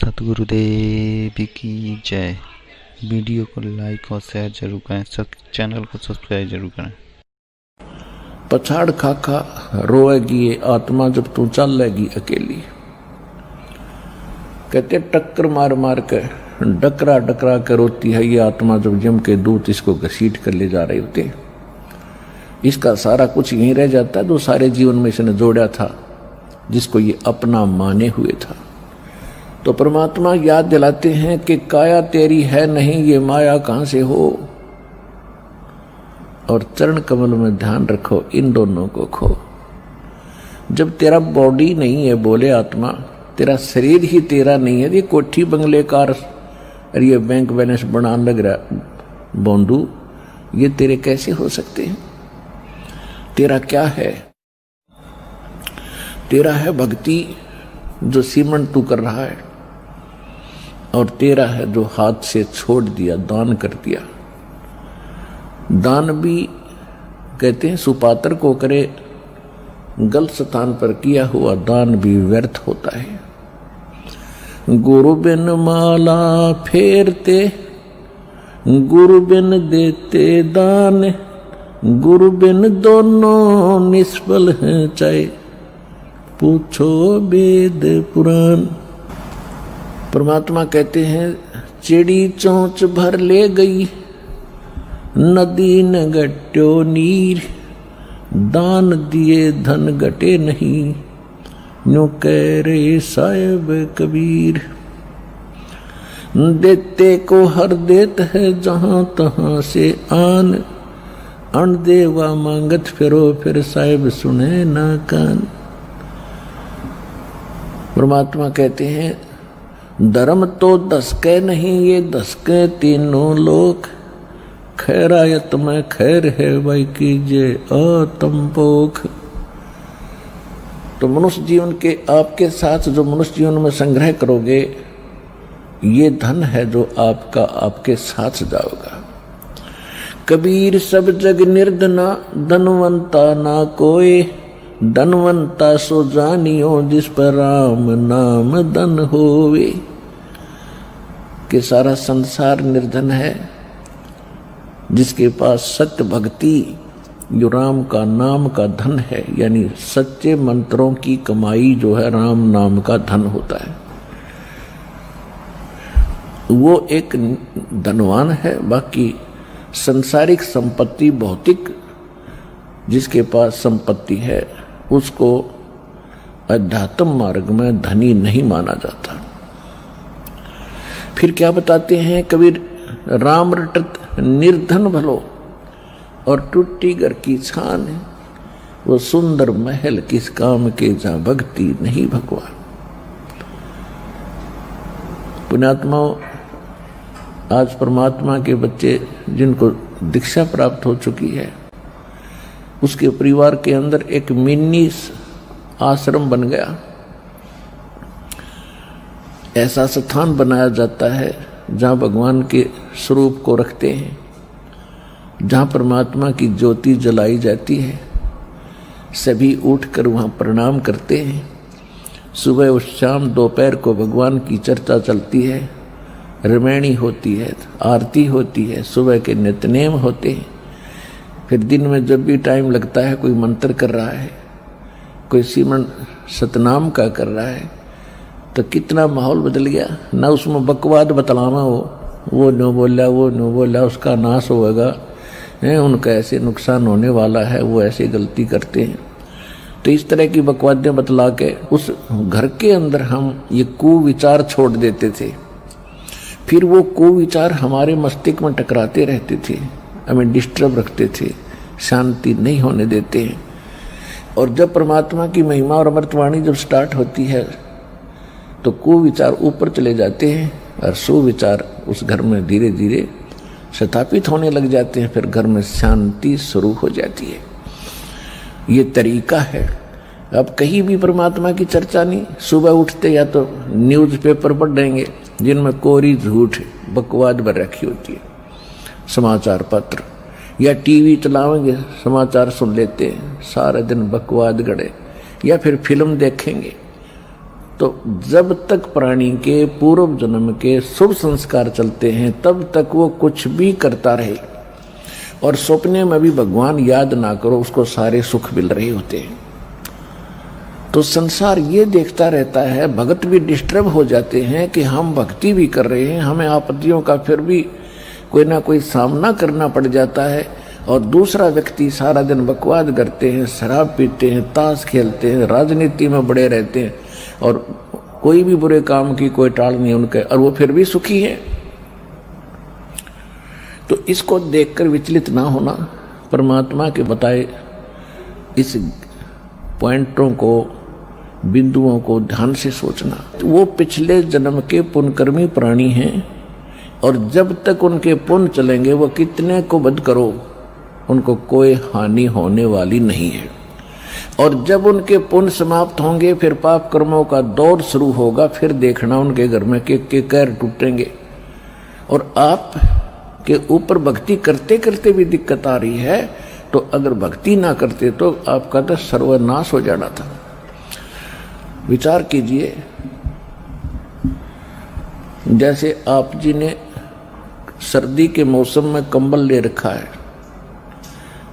सतगुरुदेव की जय। वीडियो को लाइक और शेयर जरूर करें, चैनल को सब्सक्राइब जरूर करें। पछाड़ खाखा रोएगी ये आत्मा जब तू चलेगी अकेली। कहते टक्कर मार मार के डकरा डकरा कर रोती है ये आत्मा जब यम के दूत इसको घसीट कर ले जा रहे होते। इसका सारा कुछ यहीं रह जाता है जो सारे जीवन में इसने जोड़ा था, जिसको ये अपना माने हुए था। तो परमात्मा याद दिलाते हैं कि काया तेरी है नहीं, ये माया कहां से हो। और चरण कमल में ध्यान रखो, इन दोनों को खो। जब तेरा बॉडी नहीं है, बोले आत्मा, तेरा शरीर ही तेरा नहीं है, ये कोठी बंगले कार और ये बैंक बैलेंस बनाने लग रहा बोंदू, ये तेरे कैसे हो सकते हैं? तेरा क्या है? तेरा है भक्ति जो सीमेंट तू कर रहा है, और तेरा है जो हाथ से छोड़ दिया, दान कर दिया। दान भी कहते हैं सुपात्र को करे, गलत स्थान पर किया हुआ दान भी व्यर्थ होता है। गुरु बिन माला फेरते, गुरु बिन देते दान, गुरु बिन दोनों निष्फल हैं, चाहे पूछो वेद पुराण। परमात्मा कहते हैं चिड़ी चोंच भर ले गई, नदी न गट्यो नीर, दान दिए धन घटे नहीं, न्यू कह रहे साहिब कबीर। देते को हर देत है जहां तहां से आन, अण देवा मांगत फिरो फिर साहिब सुने ना कान। परमात्मा कहते हैं धर्म तो दसके नहीं, ये दसके तीनों लोग, खैरायत में खैर है भाई कीजिए आतंपोख। तो मनुष्य जीवन के आपके साथ जो मनुष्य जीवन में संग्रह करोगे, ये धन है जो आपका आपके साथ जाओगा। कबीर सब जग निर्धना, धनवंता ना कोई, धनवंता सो जानियो जिस पर राम नाम धन होवे। कि सारा संसार निर्धन है, जिसके पास सत्य भक्ति जो राम का नाम का धन है, यानी सच्चे मंत्रों की कमाई जो है राम नाम का धन होता है, वो एक धनवान है। बाकी संसारिक संपत्ति, भौतिक जिसके पास संपत्ति है, उसको अध्यात्म मार्ग में धनी नहीं माना जाता। फिर क्या बताते हैं कबीर, राम रटत निर्धन भलो, और टूटी घर की छान, वो सुंदर महल किस काम के जहां भक्ति नहीं भगवान। पुण्यात्माओं, आज परमात्मा के बच्चे जिनको दीक्षा प्राप्त हो चुकी है, उसके परिवार के अंदर एक मिनी आश्रम बन गया। ऐसा स्थान बनाया जाता है जहाँ भगवान के स्वरूप को रखते हैं, जहाँ परमात्मा की ज्योति जलाई जाती है। सभी उठकर वहाँ प्रणाम करते हैं। सुबह और शाम दोपहर को भगवान की चर्चा चलती है, रामायणी होती है, आरती होती है, सुबह के नित्यनेम होते हैं। फिर दिन में जब भी टाइम लगता है, कोई मंत्र कर रहा है, कोई सिमरन सतनाम का कर रहा है, तो कितना माहौल बदल गया। ना उसमें बकवाद बतलाना हो, वो नो बोला, वो नो बोला, उसका नाश होगा, उनका ऐसे नुकसान होने वाला है, वो ऐसे गलती करते हैं। तो इस तरह की बकवादें बतला के उस घर के अंदर हम ये कुविचार छोड़ देते थे। फिर वो कुविचार हमारे मस्तिष्क में टकराते रहते थे, हमें डिस्टर्ब रखते थे, शांति नहीं होने देते हैं। और जब परमात्मा की महिमा और अमृतवाणी जब स्टार्ट होती है, तो कुविचार ऊपर चले जाते हैं और सुविचार उस घर में धीरे धीरे स्थापित होने लग जाते हैं। फिर घर में शांति शुरू हो जाती है। ये तरीका है। अब कहीं भी परमात्मा की चर्चा नहीं, सुबह उठते या तो न्यूज़पेपर पढ़ देंगे जिनमें कोरी झूठ बकवाद भर रखी होती है, समाचार पत्र, या टीवी चलाएंगे, समाचार सुन लेते हैं, सारा दिन बकवाद गड़े, या फिर फिल्म देखेंगे तो जब तक प्राणी के पूर्व जन्म के शुभ संस्कार चलते हैं तब तक वो कुछ भी करता रहे, और सपने में भी भगवान याद ना करो, उसको सारे सुख मिल रहे होते हैं। तो संसार ये देखता रहता है, भगत भी डिस्टर्ब हो जाते हैं कि हम भक्ति भी कर रहे हैं, हमें आपत्तियों का फिर भी कोई ना कोई सामना करना पड़ जाता है, और दूसरा व्यक्ति सारा दिन बकवाद करते हैं, शराब पीते हैं, ताश खेलते हैं, राजनीति में बड़े रहते हैं, और कोई भी बुरे काम की कोई टाल नहीं उनके, और वो फिर भी सुखी है। तो इसको देखकर विचलित ना होना, परमात्मा के बताए इस पॉइंटों को, बिंदुओं को ध्यान से सोचना। वो पिछले जन्म के पुण्यकर्मी प्राणी हैं, और जब तक उनके पुण्य चलेंगे वो कितने को वध करो, उनको कोई हानि होने वाली नहीं है। और जब उनके पुण्य समाप्त होंगे फिर पाप कर्मों का दौर शुरू होगा, फिर देखना उनके घर में के कैर टूटेंगे। और आप के ऊपर भक्ति करते करते भी दिक्कत आ रही है, तो अगर भक्ति ना करते तो आपका तो सर्वनाश हो जाना था। विचार कीजिए, जैसे आप जी ने सर्दी के मौसम में कंबल ले रखा है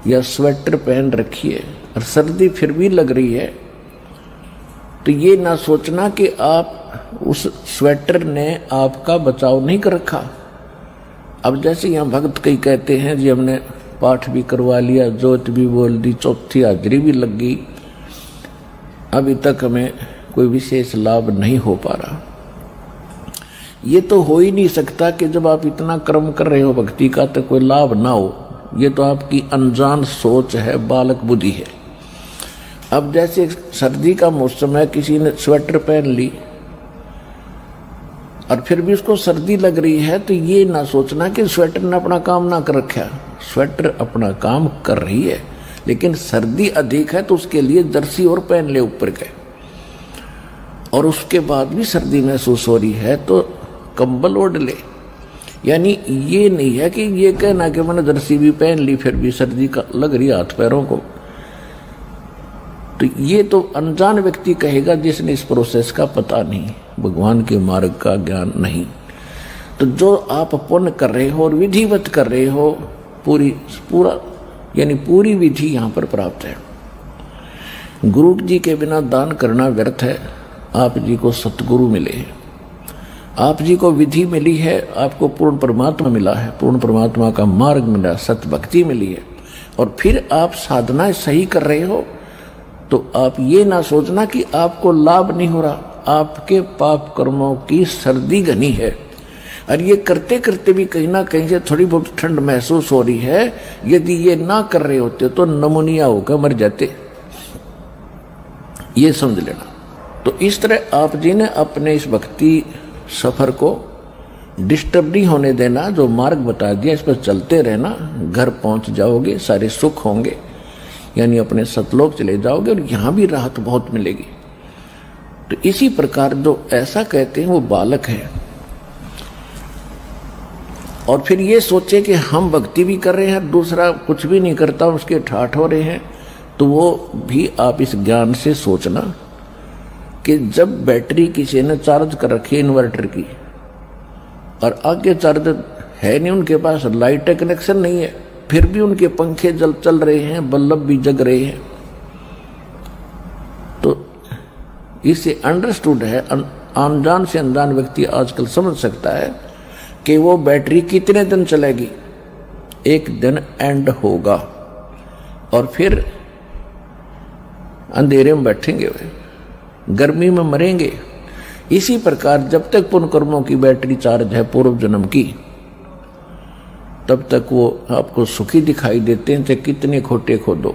या स्वेटर पहन रखी है और सर्दी फिर भी लग रही है, तो ये ना सोचना कि आप उस स्वेटर ने आपका बचाव नहीं कर रखा। अब जैसे यहाँ भक्त कई कहते हैं जी हमने पाठ भी करवा लिया, जोत भी बोल दी, चौथी हाजरी भी लग गई, अभी तक हमें कोई विशेष लाभ नहीं हो पा रहा। ये तो हो ही नहीं सकता कि जब आप इतना कर्म कर रहे हो भक्ति का तो कोई लाभ ना हो। ये तो आपकी अनजान सोच है, बालक बुद्धि है। अब जैसे सर्दी का मौसम है, किसी ने स्वेटर पहन ली और फिर भी उसको सर्दी लग रही है, तो ये ना सोचना कि स्वेटर ने अपना काम ना कर रखा। स्वेटर अपना काम कर रही है, लेकिन सर्दी अधिक है तो उसके लिए जर्सी और पहन ले ऊपर के, और उसके बाद भी सर्दी महसूस हो रही है तो कंबल ओढ़ ले। यानी ये नहीं है कि ये कहना कि मैंने जर्सी भी पहन ली फिर भी सर्दी का लग रही हाथ पैरों को, तो ये तो अनजान व्यक्ति कहेगा जिसने इस प्रोसेस का पता नहीं, भगवान के मार्ग का ज्ञान नहीं। तो जो आप पुण्य कर रहे हो और विधिवत कर रहे हो, पूरी विधि यहाँ पर प्राप्त है। गुरु जी के बिना दान करना व्यर्थ है। आप जी को सतगुरु मिले हैं, आप जी को विधि मिली है, आपको पूर्ण परमात्मा मिला है, पूर्ण परमात्मा का मार्ग मिला, सत्य भक्ति मिली है, और फिर आप साधना सही कर रहे हो, तो आप ये ना सोचना कि आपको लाभ नहीं हो रहा। आपके पाप कर्मों की सर्दी घनी है, और ये करते करते भी कहीं ना कहीं से थोड़ी बहुत ठंड महसूस हो रही है। यदि ये ना कर रहे होते तो नमूनिया होकर मर जाते, ये समझ लेना। तो इस तरह आप जी ने अपने इस भक्ति सफर को डिस्टर्ब नहीं होने देना। जो मार्ग बता दिया इस पर चलते रहना, घर पहुंच जाओगे, सारे सुख होंगे, यानी अपने सतलोक चले जाओगे, और यहां भी राहत बहुत मिलेगी। तो इसी प्रकार जो ऐसा कहते हैं वो बालक है, और फिर ये सोचे कि हम भक्ति भी कर रहे हैं, दूसरा कुछ भी नहीं करता, उसके ठाठ हो रहे हैं, तो वो भी आप इस ज्ञान से सोचना कि जब बैटरी किसी ने चार्ज कर रखी है इन्वर्टर की, और आगे चार्जर है नहीं उनके पास, लाइट कनेक्शन नहीं है, फिर भी उनके पंखे चल रहे हैं, बल्ब भी जग रहे हैं, तो इससे अंडरस्टूड है, अनजान से अनजान व्यक्ति आजकल समझ सकता है कि वो बैटरी कितने दिन चलेगी। एक दिन एंड होगा और फिर अंधेरे में बैठेंगे वे, गर्मी में मरेंगे। इसी प्रकार जब तक पुण्य कर्मों की बैटरी चार्ज है पूर्व जन्म की, तब तक वो आपको सुखी दिखाई देते हैं, चाहे कितने खोटे खोदो,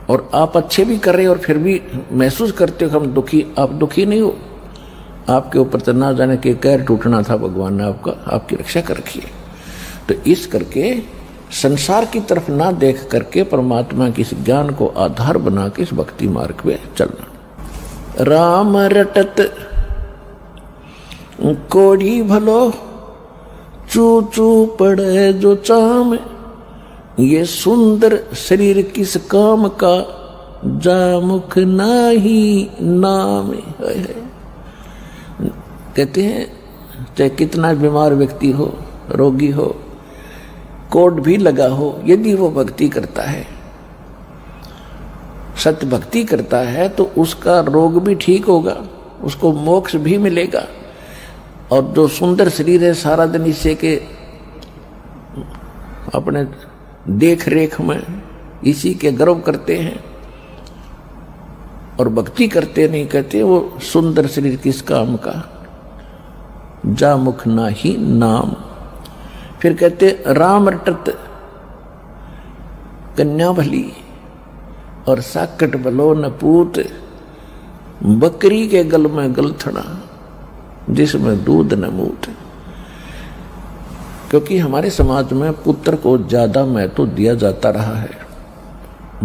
और आप अच्छे भी कर रहे हो और फिर भी महसूस करते हो हम दुखी। आप दुखी नहीं हो, आपके ऊपर तो ना जाने के कैर टूटना था, भगवान ने आपकी रक्षा कर रखी है। तो इस करके संसार की तरफ ना देख करके परमात्मा के इस ज्ञान को आधार बना के इस भक्ति मार्ग पे चलना। राम रटत कोड़ी भलो, चू चू पड़े जो चाम, ये सुंदर शरीर किस काम का, जा मुख नाही नाम। कहते हैं चाहे कितना बीमार व्यक्ति हो, रोगी हो, कोट भी लगा हो, यदि वो भक्ति करता है, सत्य भक्ति करता है, तो उसका रोग भी ठीक होगा, उसको मोक्ष भी मिलेगा। और जो सुंदर शरीर है, सारा दिन इसे के अपने देख रेख में इसी के गर्व करते हैं और भक्ति करते नहीं, कहते वो सुंदर शरीर किस काम का, जा मुख नाही नाम। फिर कहते राम रटत कन्या भली और साकट बलो न पूत, बकरी के गल में गलथड़ा जिसमें दूध न मूत। क्योंकि हमारे समाज में पुत्र को ज्यादा महत्व दिया जाता रहा है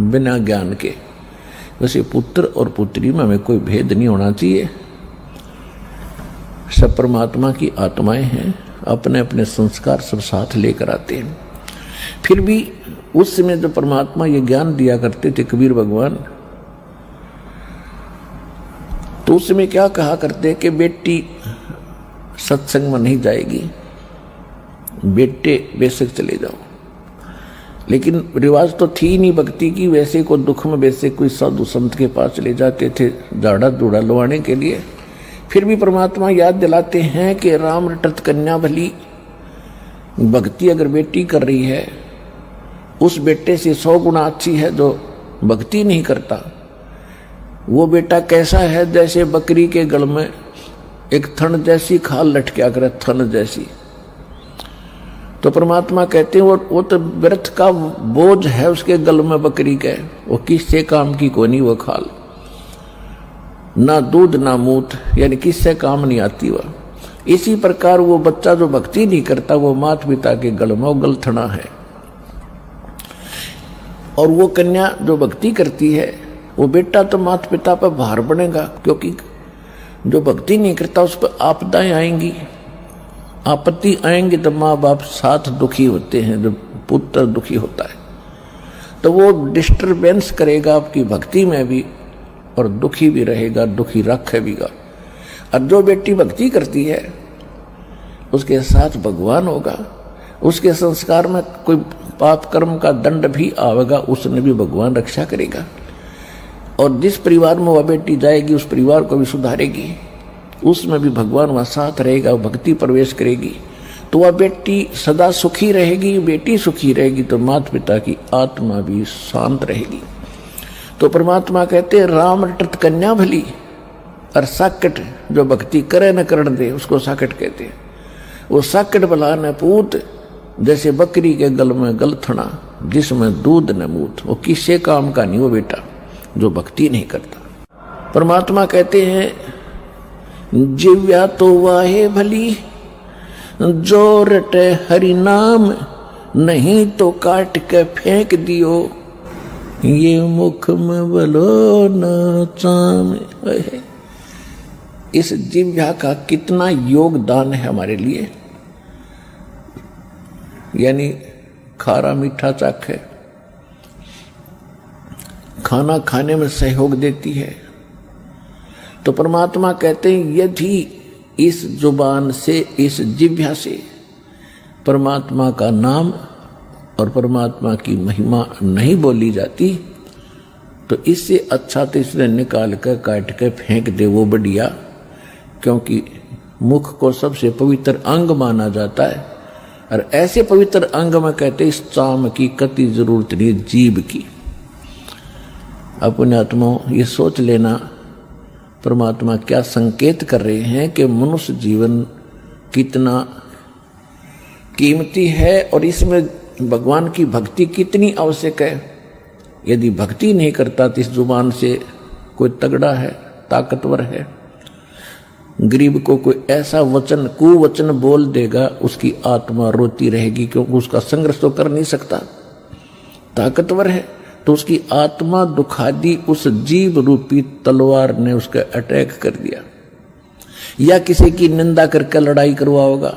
बिना ज्ञान के। वैसे पुत्र और पुत्री में हमें कोई भेद नहीं होना चाहिए, सब परमात्मा की आत्माएं हैं, अपने अपने संस्कार सब साथ लेकर आते हैं। फिर भी उस समय जो परमात्मा ये ज्ञान दिया करते थे कबीर भगवान, तो उस समय क्या कहा करते कि बेटी सत्संग में नहीं जाएगी, बेटे बेशक चले जाओ। लेकिन रिवाज तो थी नहीं भक्ति की, वैसे को दुख में वैसे कोई साधु संत के पास चले जाते थे झाड़ा जूड़ा लवाने के लिए। फिर भी परमात्मा याद दिलाते हैं कि राम रटत कन्या भली, भक्ति अगर बेटी कर रही है उस बेटे से 100 गुना अच्छी है जो भक्ति नहीं करता। वो बेटा कैसा है, जैसे बकरी के गल में एक थन जैसी खाल लटका करे, थन जैसी। तो परमात्मा कहते हैं वो तो व्यर्थ का बोझ है उसके गल में बकरी के, वो किससे काम की कोनी वो खाल, ना दूध ना मूत, यानी किससे काम नहीं आती वह। इसी प्रकार वो बच्चा जो भक्ति नहीं करता वो माता पिता के गल में वो गलथना है। और वो कन्या जो भक्ति करती है वो बेटा तो माता पिता पर भार बनेगा, क्योंकि जो भक्ति नहीं करता उस पर आपदाएं आएंगी, आपत्ति आएंगी, तो माँ बाप साथ दुखी होते हैं, जब पुत्र दुखी होता है तो वो डिस्टरबेंस करेगा आपकी भक्ति में भी और दुखी भी रहेगा, दुखी रखेगा। और जो बेटी भक्ति करती है उसके साथ भगवान होगा, उसके संस्कार में कोई पाप कर्म का दंड भी आवेगा, उसने भी भगवान रक्षा करेगा। और जिस परिवार में वह बेटी जाएगी उस परिवार को भी सुधारेगी, उसमें भी भगवान वहाँ साथ रहेगा, भक्ति प्रवेश करेगी, तो वह बेटी सदा सुखी रहेगी, बेटी सुखी रहेगी, तो माता पिता की आत्मा भी शांत रहेगी। तो परमात्मा कहते हैं राम रटत कन्या भली, और साकट जो भक्ति करे न करण दे उसको साकट कहते हैं। वो साकट भला न पूत, जैसे बकरी के गल में गलथना जिसमें दूध न मूत। वो किससे काम का नहीं वो बेटा जो भक्ति नहीं करता। परमात्मा कहते हैं जिव्या तो वाहे भली, जो रटे हरि नाम, नहीं तो काट के फेंक दियो, ये मुख में बलो न चाम। इस जिह्वा का कितना योगदान है हमारे लिए, यानी खारा मीठा चाखे, खाना खाने में सहयोग देती है। तो परमात्मा कहते हैं यदि इस जुबान से, इस जिह्वा से परमात्मा का नाम और परमात्मा की महिमा नहीं बोली जाती, तो इससे अच्छा तो इसने निकाल कर काट कर फेंक दे वो बढ़िया, क्योंकि मुख को सबसे पवित्र अंग माना जाता है। और ऐसे पवित्र अंग में कहते इस चाम की कति जरूरत नहीं जीभ की। अपने आत्मा ये सोच लेना परमात्मा क्या संकेत कर रहे हैं कि मनुष्य जीवन कितना कीमती है और इसमें भगवान की भक्ति कितनी आवश्यक है। यदि भक्ति नहीं करता तो इस जुबान से कोई तगड़ा है, ताकतवर है, गरीब को कोई ऐसा वचन कुवचन बोल देगा उसकी आत्मा रोती रहेगी, क्योंकि उसका संघर्ष तो कर नहीं सकता, ताकतवर है, तो उसकी आत्मा दुखा दी उस जीव रूपी तलवार ने उसका अटैक कर दिया। या किसी की निंदा करके लड़ाई करवाओगा,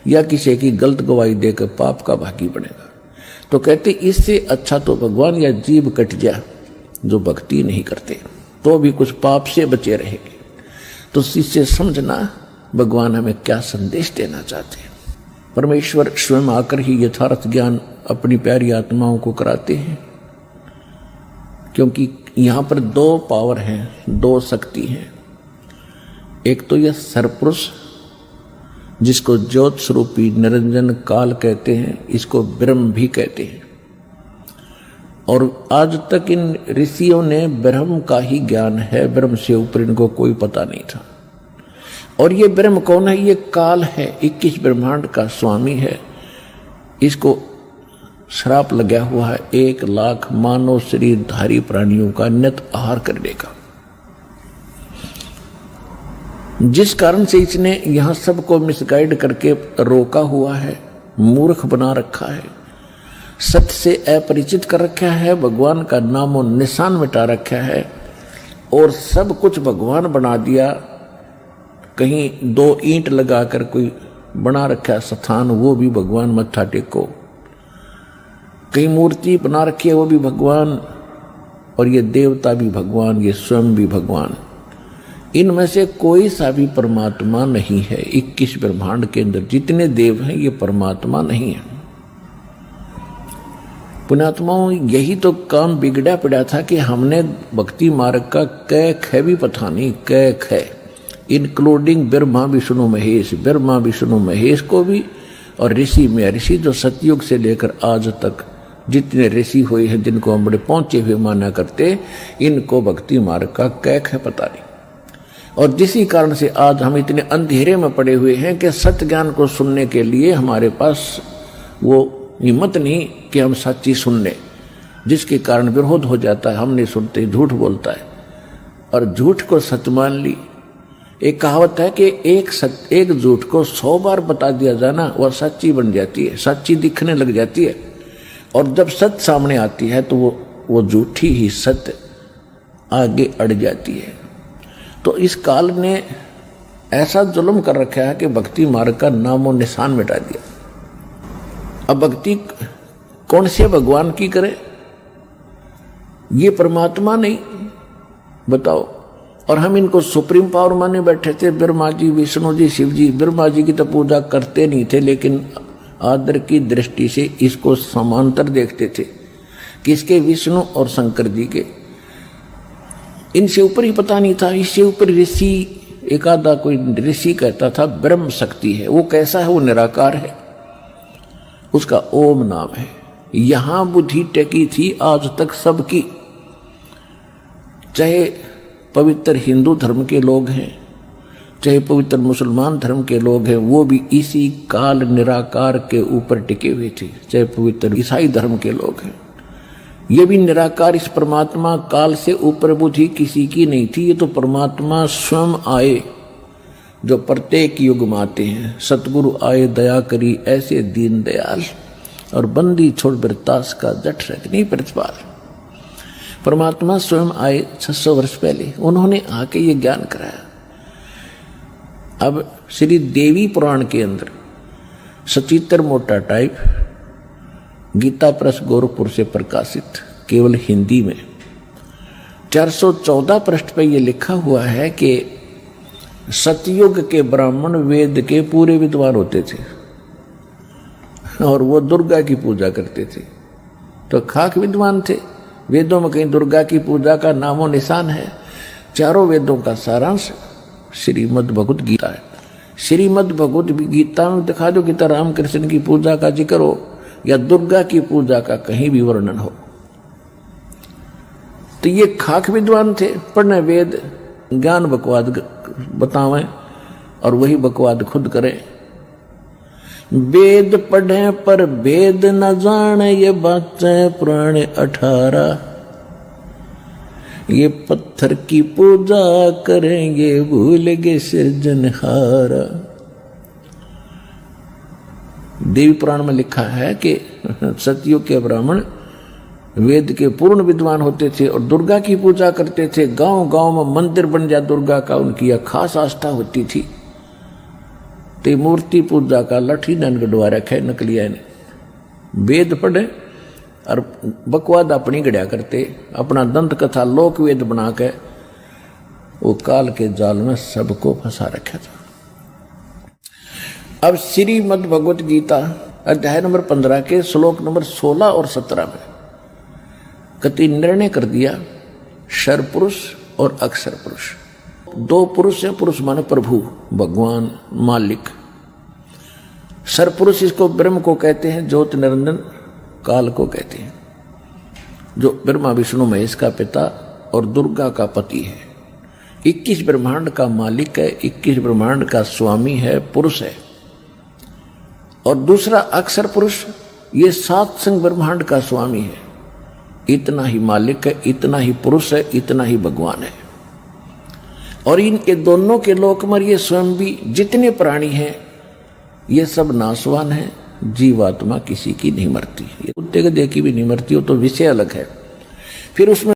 या किसी की गलत गवाही देकर पाप का भागी बनेगा। तो कहते इससे अच्छा तो भगवान या जीव कट जा, जो भक्ति नहीं करते तो भी कुछ पाप से बचे रहेंगे। तो इससे समझना भगवान हमें क्या संदेश देना चाहते हैं। परमेश्वर स्वयं आकर ही यथार्थ ज्ञान अपनी प्यारी आत्माओं को कराते हैं, क्योंकि यहां पर दो पावर हैं, दो शक्ति हैं। एक तो यह सरपुरुष जिसको ज्योत स्वरूपी निरंजन काल कहते हैं, इसको ब्रह्म भी कहते हैं। और आज तक इन ऋषियों ने ब्रह्म का ही ज्ञान है, ब्रह्म से ऊपर इनको कोई पता नहीं था। और ये ब्रह्म कौन है? ये काल है, 21 ब्रह्मांड का स्वामी है। इसको श्राप लगा हुआ है 1 लाख मानव शरीरधारी प्राणियों का नित आहार करने का, जिस कारण से इसने यहां सबको मिसगाइड करके रोका हुआ है, मूर्ख बना रखा है, सत्य से अपरिचित कर रखा है, भगवान का नामो निशान मिटा रखा है और सब कुछ भगवान बना दिया। कहीं 2 ईंट लगाकर कोई बना रखा स्थान, वो भी भगवान मत्था टेको। कहीं मूर्ति बना रखी है, वो भी भगवान, और ये देवता भी भगवान, ये स्वयं भी भगवान। इनमें से कोई सा भी परमात्मा नहीं है। 21 ब्रह्मांड के अंदर जितने देव हैं ये परमात्मा नहीं है। पुण्यात्माओं, यही तो काम बिगड़ा पड़ा था कि हमने भक्ति मार्ग का कै ख भी पता नहीं, कै ख इंक्लूडिंग ब्रह्मा विष्णु महेश, ब्रह्मा विष्णु महेश को भी, और ऋषि में ऋषि जो सतयुग से लेकर आज तक जितने ऋषि हुए हैं, जिनको हम बड़े पहुंचे हुए माना करते, इनको भक्ति मार्ग का कै ख पता नहीं। और जिसी कारण से आज हम इतने अंधेरे में पड़े हुए हैं कि सत्य ज्ञान को सुनने के लिए हमारे पास वो हिम्मत नहीं कि हम सच्ची सुन लें, जिसके कारण विरोध हो जाता है। हम नहीं सुनते, झूठ बोलता है, और झूठ को सत्य मान ली। एक कहावत है कि एक झूठ को 100 बार बता दिया जाना, वह सच्ची बन जाती है, सच्ची दिखने लग जाती है। और जब सत्य सामने आती है तो वो झूठी ही सत्य आगे अड़ जाती है। तो इस काल ने ऐसा जुल्म कर रखा है कि भक्ति मार्ग का नामो निशान मिटा दिया। अब भक्ति कौन से भगवान की करे? ये परमात्मा नहीं, बताओ। और हम इनको सुप्रीम पावर माने बैठे थे, ब्रह्मा जी, विष्णु जी, शिव जी। ब्रह्मा जी की तो पूजा करते नहीं थे, लेकिन आदर की दृष्टि से इसको समांतर देखते थे, किसके? विष्णु और शंकर जी के। इनसे ऊपर ही पता नहीं था। इससे ऊपर ऋषि, एक आधा कोई ऋषि कहता था ब्रह्म शक्ति है। वो कैसा है? वो निराकार है, उसका ओम नाम है। यहां बुद्धि टेकी थी आज तक सबकी, चाहे पवित्र हिंदू धर्म के लोग हैं, चाहे पवित्र मुसलमान धर्म के लोग हैं, वो भी इसी काल निराकार के ऊपर टिके हुए थे। चाहे पवित्र ईसाई धर्म के लोग हैं, ये भी निराकार, इस परमात्मा काल से ऊपर बुद्धि किसी की नहीं थी। ये तो परमात्मा स्वयं आए, जो प्रत्येक युग में आते हैं। सतगुरु आए दया करी ऐसे दीन दयाल, और बंदी छोड़ बिरतास का जठ रखनी प्रतिपाल। परमात्मा स्वयं आए 600 वर्ष पहले, उन्होंने आके ये ज्ञान कराया। अब श्री देवी पुराण के अंदर सचित्र मोटा टाइप गीता प्रेस गोरखपुर से प्रकाशित, केवल हिंदी में 414 पृष्ठ पे ये लिखा हुआ है कि सतयुग के ब्राह्मण वेद के पूरे विद्वान होते थे और वो दुर्गा की पूजा करते थे। तो खाक विद्वान थे। वेदों में कहीं दुर्गा की पूजा का नामो निशान है? चारों वेदों का सारांश श्रीमद् भगवत गीता है। श्रीमद् भगवत गीता में दिखा दो गीता रामकृष्ण की पूजा का जिक्र हो या दुर्गा की पूजा का कहीं भी वर्णन हो। तो ये खाक विद्वान थे, पढ़ने वेद, ज्ञान बकवाद बतावें और वही बकवाद खुद करें। वेद पढ़े पर भेद न जाने, ये बातें पुराने 18। ये पत्थर की पूजा करेंगे, भूल गए सृजनहारा। देवी पुराण में लिखा है कि सतयुग के ब्राह्मण वेद के पूर्ण विद्वान होते थे और दुर्गा की पूजा करते थे। गांव गांव में मंदिर बन जाए दुर्गा का, उनकी यह खास आस्था होती थी। तो मूर्ति पूजा का लठी डन गढ़वा रखा है नकलिया ने। वेद पढ़े और बकवाद अपनी गढ़िया करते, अपना दंत कथा लोकवेद बना के वो काल के जाल में सबको फंसा रखा था। अब श्रीमद् भगवत गीता अध्याय नंबर 15 के श्लोक नंबर 16 और 17 में कति निर्णय कर दिया क्षर पुरुष और अक्षर पुरुष। दो पुरुष है, पुरुष माने प्रभु, भगवान, मालिक। क्षर पुरुष इसको ब्रह्म को कहते हैं, ज्योत निरंजन काल को कहते हैं, जो ब्रह्मा विष्णु महेश का पिता और दुर्गा का पति है। 21 ब्रह्मांड का मालिक है, 21 ब्रह्मांड का स्वामी है, पुरुष है। और दूसरा अक्षर पुरुष, ये 7 संग ब्रह्मांड का स्वामी है। इतना ही मालिक है, इतना ही पुरुष है, इतना ही भगवान है। और इनके दोनों के लोक में ये स्वयं भी जितने प्राणी हैं ये सब नाशवान है। जीवात्मा किसी की नहीं मरती, कुत्ते के देखी भी नहीं मरती, हो तो विषय अलग है। फिर उसमें